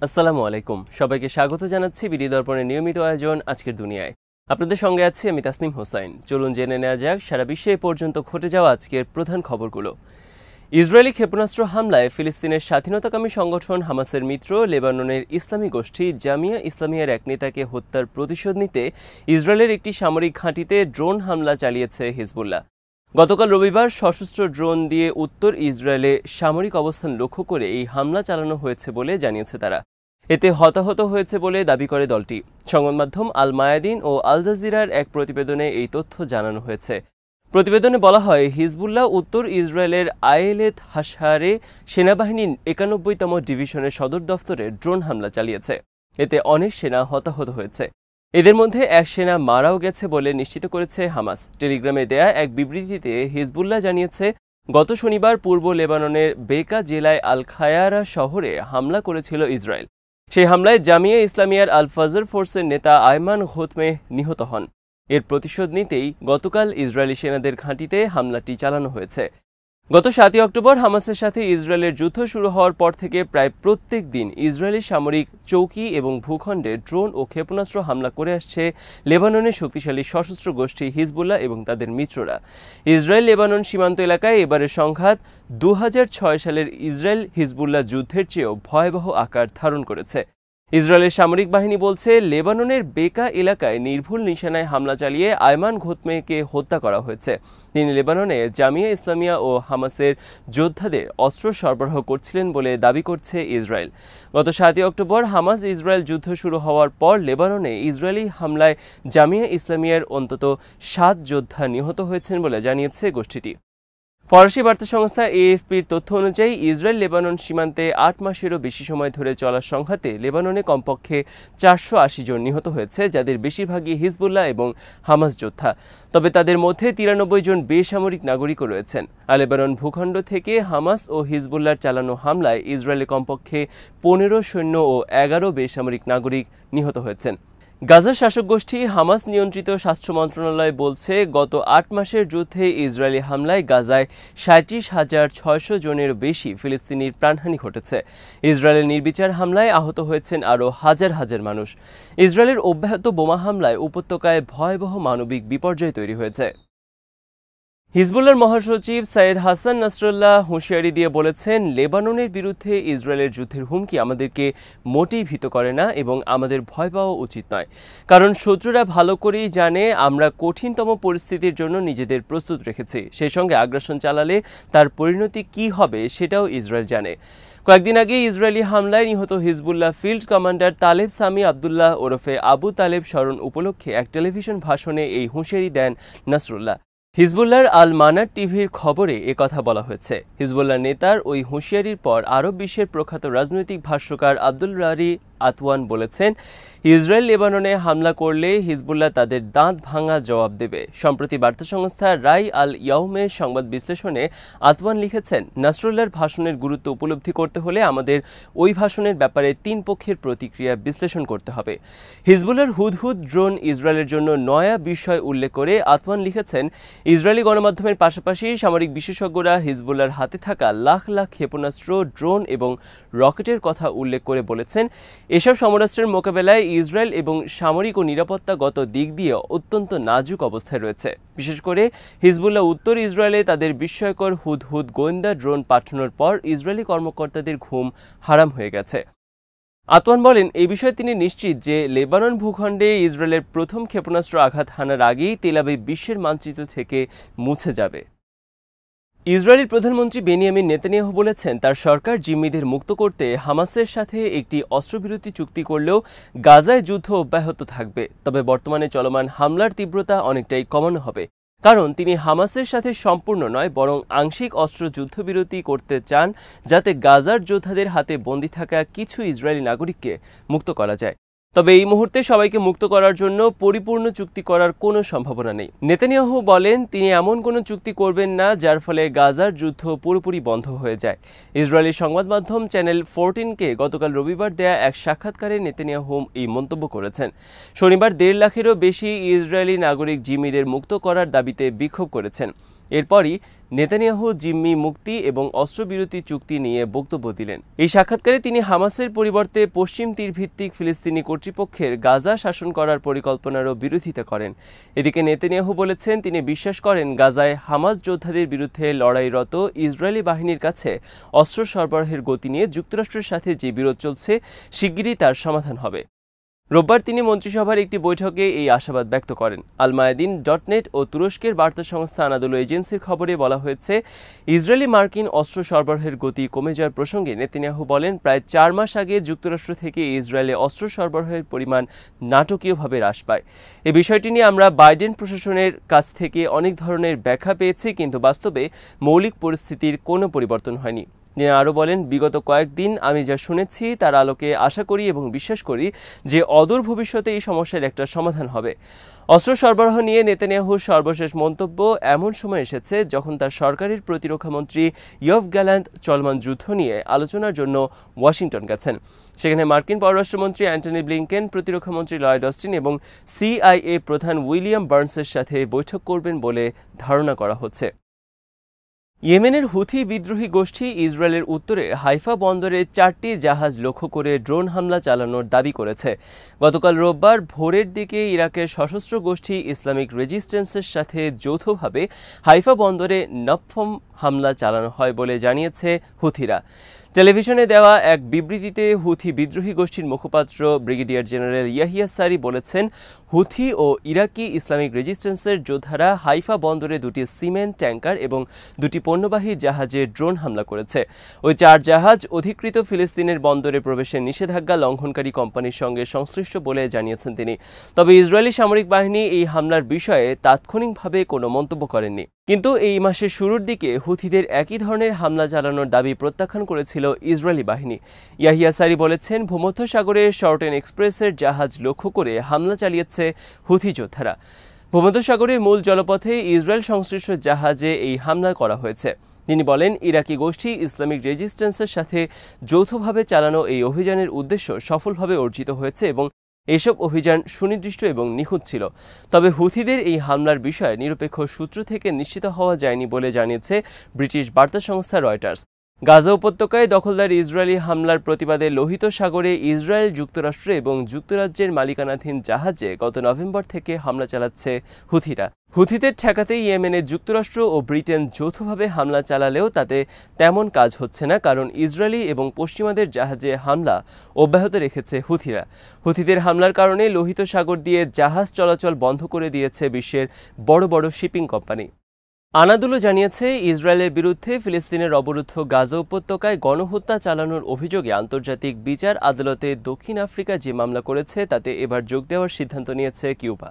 আসসালামু আলাইকুম। সবাইকে স্বাগত জানাচ্ছি বিডি দর্পণের নিয়মিত আয়োজন আজকের দুনিয়ায়। আপনাদের সঙ্গে আছি আমি তাসনিম হোসাইন। চলুন জেনে নেওয়া যাক সারা বিশ্বে এ পর্যন্ত ঘটে যাওয়া আজকের প্রধান খবরগুলো। ইসরায়েলি ক্ষেপণাস্ত্র হামলায় ফিলিস্তিনের স্বাধীনতাকামী সংগঠন হামাসের মিত্র লেবাননের ইসলামী গোষ্ঠী জামিয়া ইসলামিয়ার এক নেতাকে হত্যার প্রতিশোধ নিতে ইসরায়েলের একটি সামরিক ঘাঁটিতে ড্রোন হামলা চালিয়েছে হিজবুল্লাহ। গতকাল রবিবার সশস্ত্র ড্রোন দিয়ে উত্তর ইসরায়েলে সামরিক অবস্থান লক্ষ্য করে এই হামলা চালানো হয়েছে বলে জানিয়েছে তারা। এতে হতাহত হয়েছে বলে দাবি করে দলটি। সংবাদ মাধ্যম আল মায়াদিন ও আল জাজিরার এক প্রতিবেদনে এই তথ্য জানানো হয়েছে। প্রতিবেদনে বলা হয়, হিজবুল্লাহ উত্তর ইসরায়েলের আয়েলেত হাশারে সেনাবাহিনীর ৯১তম ডিভিশনের সদর দফতরে ড্রোন হামলা চালিয়েছে। এতে অনেক সেনা হতাহত হয়েছে। এদের মধ্যে এক সেনা মারাও গেছে বলে নিশ্চিত করেছে হামাস। টেলিগ্রামে দেয়া এক বিবৃতিতে হিজবুল্লাহ জানিয়েছে, গত শনিবার পূর্ব লেবাননের বেকা জেলায় আল খায়ারা শহরে হামলা করেছিল ইসরায়েল। সেই হামলায় জামিয়া ইসলামিয়ার আল ফজর ফোর্সের নেতা আয়মান ঘোতমে নিহত হন। এর প্রতিশোধ নিতেই গতকাল ইসরায়েলি সেনাদের ঘাঁটিতে হামলাটি চালানো হয়েছে। গত ৭ই অক্টোবর হামাসের সাথে ইসরায়েলের যুদ্ধ শুরু হওয়ার পর থেকে প্রায় প্রত্যেক দিন ইসরায়েলি সামরিক চৌকি এবং ভূখণ্ডে ড্রোন ও ক্ষেপণাস্ত্র হামলা করে আসছে লেবাননের শক্তিশালী সশস্ত্র গোষ্ঠী হিজবুল্লাহ এবং তাদের মিত্ররা। ইসরায়েল লেবানন সীমান্ত এলাকায় এবারের সংঘাত ২০০৬ সালের ইসরায়েল হিজবুল্লাহ যুদ্ধের চেয়েও ভয়াবহ আকার ধারণ করেছে। ইসরায়েলের সামরিক বাহিনী বলছে, লেবাননের বেকা এলাকায় নির্ভুল নিশানায় হামলা চালিয়ে আয়মান ঘোতমেকে হত্যা করা হয়েছে। তিনি লেবাননে জামিয়া ইসলামিয়া ও হামাসের যোদ্ধাদের অস্ত্র সরবরাহ করছিলেন বলে দাবি করছে ইসরায়েল। গত ৭ই অক্টোবর হামাস ইসরায়েল যুদ্ধ শুরু হওয়ার পর লেবাননে ইসরায়েলি হামলায় জামিয়া ইসলামিয়ার অন্তত ৭ যোদ্ধা নিহত হয়েছেন বলে জানিয়েছে গোষ্ঠীটি। ফরাসি বার্তা সংস্থা এএফপির তথ্য অনুযায়ী ইসরায়েল লেবানন সীমান্তে ৮ মাসেরও বেশি সময় ধরে চলা সংঘাতে লেবাননে কমপক্ষে ৪৮০ জন নিহত হয়েছে, যাদের বেশিরভাগই হিজবুল্লাহ এবং হামাস যোদ্ধা। তবে তাদের মধ্যে ৯৩ জন বেসামরিক নাগরিকও রয়েছেন। লেবানন ভূখণ্ড থেকে হামাস ও হিজবুল্লাহর চালানো হামলায় ইসরায়েলে কমপক্ষে ১৫ সৈন্য ও ১১ বেসামরিক নাগরিক নিহত হয়েছেন। গাজার শাসক গোষ্ঠী হামাস নিয়ন্ত্রিত স্বাস্থ্য মন্ত্রণালয় বলছে, গত ৮ মাসের যুদ্ধে ইসরায়েলি হামলায় গাজায় ৩৭,৬০০ জনের বেশি ফিলিস্তিনির প্রাণহানি ঘটেছে। ইসরায়েলের নির্বিচার হামলায় আহত হয়েছেন আরও হাজার হাজার মানুষ। ইসরায়েলের অব্যাহত বোমা হামলায় উপত্যকায় ভয়াবহ মানবিক বিপর্যয় তৈরি হয়েছে। হিজবুল্লাহর মহাসচিব সৈয়দ হাসান নাসরুল্লাহ হুঁশিয়ারি দিয়ে বলেছেন, লেবাননের বিরুদ্ধে ইসরায়েলের যুদ্ধের হুমকি আমাদেরকে মোটেই ভীত করে না এবং আমাদের ভয় পাওয়া উচিত নয়, কারণ শত্রুরা ভালো করেই জানে আমরা কঠিনতম পরিস্থিতির জন্য নিজেদের প্রস্তুত রেখেছি। সেই সঙ্গে আগ্রাসন চালালে তার পরিণতি কী হবে সেটাও ইসরায়েল জানে। কয়েকদিন আগে ইসরায়েলি হামলায় নিহত Hezbollah field commander Taleb Sami Abdullah ওরফে আবু তালেব স্মরণ উপলক্ষে এক টেলিভিশন ভাষণে এই হুঁশিয়ারি দেন নাসরুল্লাহ। হিজবুল্লাহর আল মানার টিভির খবরে একথা বলা হয়েছে। হিজবুল্লাহ নেতার ওই হুঁশিয়ারির পর আরব বিশ্বের প্রখ্যাত রাজনৈতিক ভাষ্যকার আব্দুল রারি আতওয়ান বলেছেন, ইসরায়েল লেবাননে হামলা করলে হিজবুল্লাহ তাদের দাঁত ভাঙা জবাব দেবে। সম্প্রতি বার্তা সংস্থা রাই আল ইয়াউমের সংবাদ বিশ্লেষণে আতওয়ান লিখেছেন, নাসরুল্লাহর ভাষণের গুরুত্ব উপলব্ধি করতে হলে আমাদের ওই ভাষণের ব্যাপারে ৩ পক্ষের প্রতিক্রিয়া বিশ্লেষণ করতে হবে। হিজবুল্লাহর হুদহুদ ড্রোন ইসরায়েলের জন্য নয়া বিষয় উল্লেখ করে আতওয়ান লিখেছেন, ইসরায়েলি গণমাধ্যমের পাশাপাশি সামরিক বিশেষজ্ঞরা হিজবুল্লাহর হাতে থাকা লাখ লাখ ক্ষেপণাস্ত্র, ড্রোন এবং রকেটের কথা উল্লেখ করে বলেছেন, এসব সমরাস্ত্রের মোকাবেলায় ইসরায়েল এবং সামরিক ও নিরাপত্তাগত দিক দিয়ে অত্যন্ত নাজুক অবস্থায় রয়েছে। বিশেষ করে হিজবুল্লাহ উত্তর ইসরায়েলে তাদের বিস্ময়কর হুদহুদ গোয়েন্দা ড্রোন পাঠানোর পর ইসরায়েলি কর্মকর্তাদের ঘুম হারাম হয়ে গেছে। আতওয়ান বলেন, এই বিষয়ে তিনি নিশ্চিত যে লেবানন ভূখণ্ডে ইসরায়েলের প্রথম ক্ষেপণাস্ত্র আঘাত হানার আগেই তেল আবিব বিশ্বের মানচিত্র থেকে মুছে যাবে। ইসরায়েলি প্রধানমন্ত্রী বেনিয়ামিন নেতানিয়াহু বলেছেন, তার সরকার জিম্মিদের মুক্ত করতে হামাসের সাথে একটি অস্ত্রবিরতি চুক্তি করলেও গাজায় যুদ্ধ অব্যাহত থাকবে। তবে বর্তমানে চলমান হামলার তীব্রতা অনেকটাই কমানো হবে, কারণ তিনি হামাসের সাথে সম্পূর্ণ নয় বরং আংশিক অস্ত্র যুদ্ধবিরতি করতে চান, যাতে গাজার যোদ্ধাদের হাতে বন্দী থাকা কিছু ইসরায়েলি নাগরিককে মুক্ত করা যায়। তবে এই মুহূর্তে সবাইকে মুক্ত করার জন্য পরিপূর্ণ চুক্তি করার কোনো সম্ভাবনা নেই। নেতানিয়াহু বলেন, তিনি এমন কোনো চুক্তি করবেন না যার ফলে গাজার যুদ্ধ পুরোপুরি বন্ধ হয়ে যায়। ইসরায়েলি সংবাদ মাধ্যম চ্যানেল 14কে গতকাল রবিবার দেয়া এক সাক্ষাৎকারে নেতানিয়াহু এই মন্তব্য করেছেন। শনিবার ১.৫ লাখেরও বেশি ইসরায়েলি নাগরিক জিম্মিদের মুক্ত করার দাবিতে বিক্ষোভ করেছেন। এরপরই নেতানিয়াহু জিম্মি মুক্তি এবং অস্ত্রবিরতি চুক্তি নিয়ে বক্তব্য দিলেন। এই সাক্ষাৎকারে তিনি হামাসের পরিবর্তে পশ্চিম তীরভিত্তিক ফিলিস্তিনি কর্তৃপক্ষের গাজা শাসন করার পরিকল্পনারও বিরোধিতা করেন। এদিকে নেতানিয়াহু বলেছেন তিনি বিশ্বাস করেন গাজায় হামাস যোদ্ধাদের বিরুদ্ধে লড়াইরত ইসরায়েলি বাহিনীর কাছে অস্ত্র সরবরাহের গতি নিয়ে যুক্তরাষ্ট্রের সাথে যে বিরোধ চলছে শিগগিরই তার সমাধান হবে। রোববার তিনি মন্ত্রিসভার একটি বৈঠকে এই আশাবাদ ব্যক্ত করেন। আলমায়াদিন.নেট ও তুরস্কের বার্তা সংস্থা আনাদোলু এজেন্সির খবরে বলা হয়েছে, ইসরায়েলি মার্কিন অস্ত্র সরবরাহের গতি কমে যাওয়ার প্রসঙ্গে নেতানিয়াহু বলেন, প্রায় 4 মাস আগে যুক্তরাষ্ট্র থেকে ইসরায়েলে অস্ত্র সরবরাহের পরিমাণ নাটকীয়ভাবে হ্রাস পায়। এই বিষয়টি নিয়ে আমরা বাইডেন প্রশাসনের কাছ থেকে অনেক ধরনের ব্যাখ্যা পেয়েছি, কিন্তু বাস্তবে মৌলিক পরিস্থিতির কোনো পরিবর্তন হয়নি। তিনি আরও বলেন, বিগত কয়েকদিন আমি যা শুনেছি তার আলোকে আশা করি এবং বিশ্বাস করি যে অদূর ভবিষ্যতে এই সমস্যার একটা সমাধান হবে। অস্ত্র সরবরাহ নিয়ে নেতানিয়াহুর সর্বশেষ মন্তব্য এমন সময় এসেছে যখন তার সরকারের প্রতিরক্ষামন্ত্রী ইয়ভ গ্যালান্ট চলমান যুদ্ধ নিয়ে আলোচনার জন্য ওয়াশিংটন গেছেন। সেখানে মার্কিন পররাষ্ট্রমন্ত্রী অ্যান্টনি ব্লিংকেন, প্রতিরক্ষামন্ত্রী লয়েড অস্টিন এবং CIA প্রধান উইলিয়াম বার্নসের সাথে বৈঠক করবেন বলে ধারণা করা হচ্ছে। ইয়েমেনের হুথি বিদ্রোহী গোষ্ঠী ইসরায়েলের উত্তরে হাইফা বন্দরে 4টি জাহাজ লক্ষ্য করে ড্রোন হামলা চালানোর দাবি করেছে। গতকাল রোববার ভোরের দিকে ইরাকের সশস্ত্র গোষ্ঠী ইসলামিক রেজিস্ট্যান্সের সাথে যৌথভাবে হাইফা বন্দরে নফম হামলা চালানো হয় বলে জানিয়েছে হুথিরা। টেলিভিশনে দেওয়া এক বিবৃতিতে হুথি বিদ্রোহী গোষ্ঠীর মুখপাত্র ব্রিগেডিয়ার জেনারেল ইয়াহিয়া সারি বলেছেন, হুথি ও ইরাকি ইসলামিক রেজিস্ট্যান্সের যোদ্ধারা হাইফা বন্দরে 2টি সিমেন্ট ট্যাঙ্কার এবং 2টি পণ্যবাহী জাহাজে ড্রোন হামলা করেছে। ওই 4 জাহাজ অধিকৃত ফিলিস্তিনের বন্দরে প্রবেশের নিষেধাজ্ঞা লঙ্ঘনকারী কোম্পানির সঙ্গে সংশ্লিষ্ট বলে জানিয়েছেন তিনি। তবে ইসরায়েলি সামরিক বাহিনী এই হামলার বিষয়ে তাৎক্ষণিকভাবে কোনো মন্তব্য করেননি। কিন্তু এই মাসের শুরুর দিকে হুথিদের একই ধরনের হামলা চালানোর দাবি প্রত্যাখ্যান করেছিল ইসরায়েলি বাহিনী। ইয়াহিয়া সারি বলেছেন, ভূমধ্যসাগরে শর্টেন এক্সপ্রেসের জাহাজ লক্ষ্য করে হামলা চালিয়েছে হুথি যোদ্ধারা। ভূমধ্যসাগরের মূল জলপথে ইসরায়েল সংশ্লিষ্ট জাহাজে এই হামলা করা হয়েছে। তিনি বলেন, ইরাকি গোষ্ঠী ইসলামিক রেজিস্ট্যান্সের সাথে যৌথভাবে চালানো এই অভিযানের উদ্দেশ্য সফলভাবে অর্জিত হয়েছে এবং এসব অভিযান সুনির্দিষ্ট এবং নিখুঁত ছিল। তবে হুথিদের এই হামলার বিষয়ে নিরপেক্ষ সূত্র থেকে নিশ্চিত হওয়া যায়নি বলে জানিয়েছে ব্রিটিশ বার্তা সংস্থা রয়টার্স। গাজা উপত্যকায় দখলদার ইসরায়েলি হামলার প্রতিবাদে লোহিত সাগরে ইসরায়েল, যুক্তরাষ্ট্র এবং যুক্তরাজ্যের মালিকানাধীন জাহাজে গত নভেম্বর থেকে হামলা চালাচ্ছে হুথিরা। হুথিদের ঠেকাতে ইয়েমেনে যুক্তরাষ্ট্র ও ব্রিটেন যৌথভাবে হামলা চালালেও তাতে তেমন কাজ হচ্ছে না, কারণ ইসরায়েলি এবং পশ্চিমাদের জাহাজে হামলা অব্যাহত রেখেছে হুথিরা। হুথিদের হামলার কারণে লোহিত সাগর দিয়ে জাহাজ চলাচল বন্ধ করে দিয়েছে বিশ্বের বড় বড় শিপিং কোম্পানি। আনাদোলু জানিয়েছে, ইসরায়েলের বিরুদ্ধে ফিলিস্তিনের অবরুদ্ধ গাজা উপত্যকায় গণহত্যা চালানোর অভিযোগে আন্তর্জাতিক বিচার আদালতে দক্ষিণ আফ্রিকা যে মামলা করেছে তাতে এবার যোগ দেওয়ার সিদ্ধান্ত নিয়েছে কিউবা।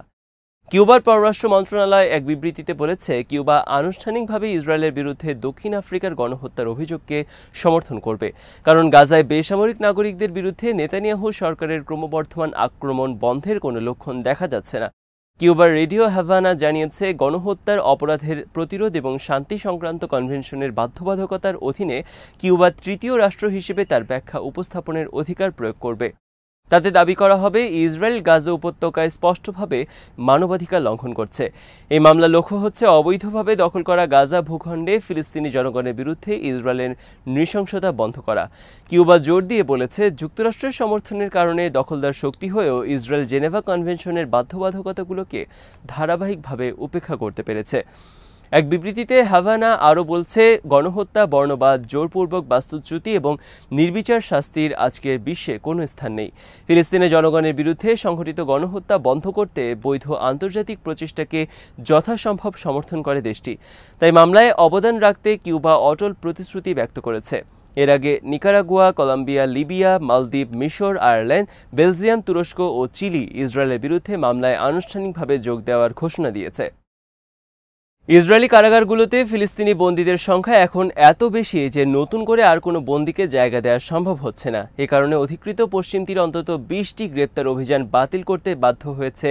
কিউবার পররাষ্ট্র মন্ত্রণালয় এক বিবৃতিতে বলেছে, কিউবা আনুষ্ঠানিকভাবে ইসরায়েলের বিরুদ্ধে দক্ষিণ আফ্রিকার গণহত্যার অভিযোগকে সমর্থন করবে, কারণ গাজায় বেসামরিক নাগরিকদের বিরুদ্ধে নেতানিয়াহু সরকারের ক্রমবর্ধমান আক্রমণ বন্ধের কোনো লক্ষণ দেখা যাচ্ছে না। কিউবার রেডিও হাভানা জানিয়েছে, গণহত্যার অপরাধের প্রতিরোধ এবং শান্তি সংক্রান্ত কনভেনশনের বাধ্যবাধকতার অধীনে কিউবা তৃতীয় রাষ্ট্র হিসেবে তার ব্যাখ্যা উপস্থাপনের অধিকার প্রয়োগ করবে। তাতে দাবি করা হবে, ইসরায়েল গাজা উপত্যকায় স্পষ্টভাবে মানবাধিকার লঙ্ঘন করছে। এই মামলা লক্ষ্য হচ্ছে অবৈধভাবে দখল করা গাজা ভূখণ্ডে ফিলিস্তিনি জনগণের বিরুদ্ধে ইসরায়েলের নৃশংসতা বন্ধ করা। কিউবা জোর দিয়ে বলেছে, যুক্তরাষ্ট্রের সমর্থনের কারণে দখলদার শক্তি হয়েও ইসরায়েল জেনেভা কনভেনশনের বাধ্যবাধকতাগুলোকে ধারাবাহিকভাবে উপেক্ষা করতে পেরেছে। এক বিবৃতিতে হাভানা আরও বলছে, গণহত্যা, বর্ণবাদ, জোরপূর্বক বাস্তুচ্যুতি এবং নির্বিচার শাস্তির আজকের বিশ্বে কোনো স্থান নেই। ফিলিস্তিনের জনগণের বিরুদ্ধে সংঘটিত গণহত্যা বন্ধ করতে বৈধ আন্তর্জাতিক প্রচেষ্টাকে যথাসম্ভব সমর্থন করে দেশটি। তাই মামলায় অবদান রাখতে কিউবা অটল প্রতিশ্রুতি ব্যক্ত করেছে। এর আগে নিকারাগুয়া, কলম্বিয়া, লিবিয়া, মালদ্বীপ, মিশর, আয়ারল্যান্ড, বেলজিয়াম, তুরস্ক ও চিলি ইসরায়েলের বিরুদ্ধে মামলায় আনুষ্ঠানিকভাবে যোগ দেওয়ার ঘোষণা দিয়েছে। ইসরায়েলি কারাগারগুলোতে ফিলিস্তিনি বন্দীদের সংখ্যা এখন এত বেশি যে নতুন করে আর কোনো বন্দীকে জায়গা দেওয়া সম্ভব হচ্ছে না। এ কারণে অধিকৃত পশ্চিম তীরে অন্তত 20টি গ্রেপ্তার অভিযান বাতিল করতে বাধ্য হয়েছে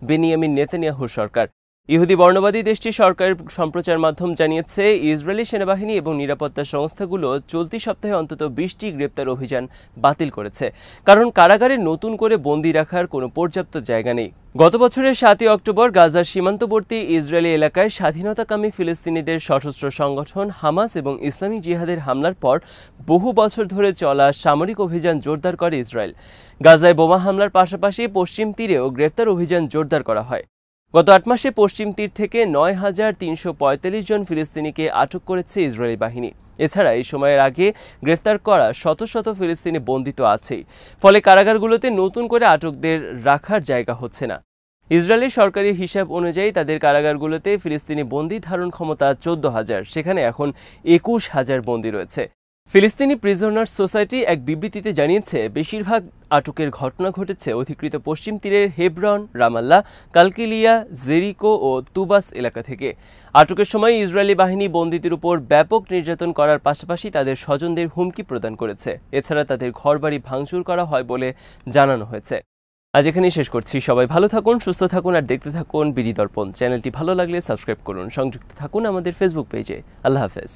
বেনিয়ামিন নেতানিয়াহুর সরকার। ইহুদি বর্ণবাদী দেশটির সরকারের সম্প্রচার মাধ্যম জানিয়েছে, ইসরায়েলি সেনাবাহিনী এবং নিরাপত্তা সংস্থাগুলো চলতি সপ্তাহে অন্তত 20টি গ্রেপ্তার অভিযান বাতিল করেছে, কারণ কারাগারে নতুন করে বন্দী রাখার কোনো পর্যাপ্ত জায়গা নেই। গত বছরের 7 অক্টোবর গাজার সীমান্তবর্তী ইসরায়েলি এলাকায় স্বাধীনতাকামী ফিলিস্তিনিদের সশস্ত্র সংগঠন হামাস এবং ইসলামিক জিহাদের হামলার পর বহু বছর ধরে চলা সামরিক অভিযান জোরদার করে ইসরায়েল। গাজায় বোমা হামলার পাশাপাশি পশ্চিম তীরেও গ্রেপ্তার অভিযান জোরদার করা হয়। গত 8 মাসে পশ্চিম তীর থেকে 9,345 জন ফিলিস্তিনিকে আটক করেছে ইসরায়েলি বাহিনী। এছাড়া এই সময়ের আগে গ্রেফতার করা শত শত ফিলিস্তিনি বন্দী তো আছেই, ফলে কারাগারগুলোতে নতুন করে আটকদের রাখার জায়গা হচ্ছে না। ইসরায়েলি সরকারি হিসাব অনুযায়ী তাদের কারাগারগুলোতে ফিলিস্তিনি বন্দী ধারণ ক্ষমতা 14,000, সেখানে এখন 21,000 বন্দী রয়েছে। ফিলিস্তিনি প্রিজনার্স সোসাইটি এক বিবৃতিতে জানিয়েছে, বেশিরভাগ আটকের ঘটনা ঘটেছে অধিকৃত পশ্চিম তীরের হেব্রন, রামাল্লা, কালকিলিয়া, জেরিকো ও তুবাস এলাকা থেকে। আটকের সময় ইসরায়েলি বাহিনী বন্দীদের উপর ব্যাপক নির্যাতন করার পাশাপাশি তাদের স্বজনদের হুমকি প্রদান করেছে। এছাড়া তাদের ঘরবাড়ি ভাঙচুর করা হয় বলে জানানো হয়েছে। আজ এখানেই শেষ করছি। সবাই ভালো থাকুন, সুস্থ থাকুন আর দেখতে থাকুন বিডি দর্পণ। চ্যানেলটি ভালো লাগলে সাবস্ক্রাইব করুন। সংযুক্ত থাকুন আমাদের ফেসবুক পেজে। আল্লাহ হাফেজ।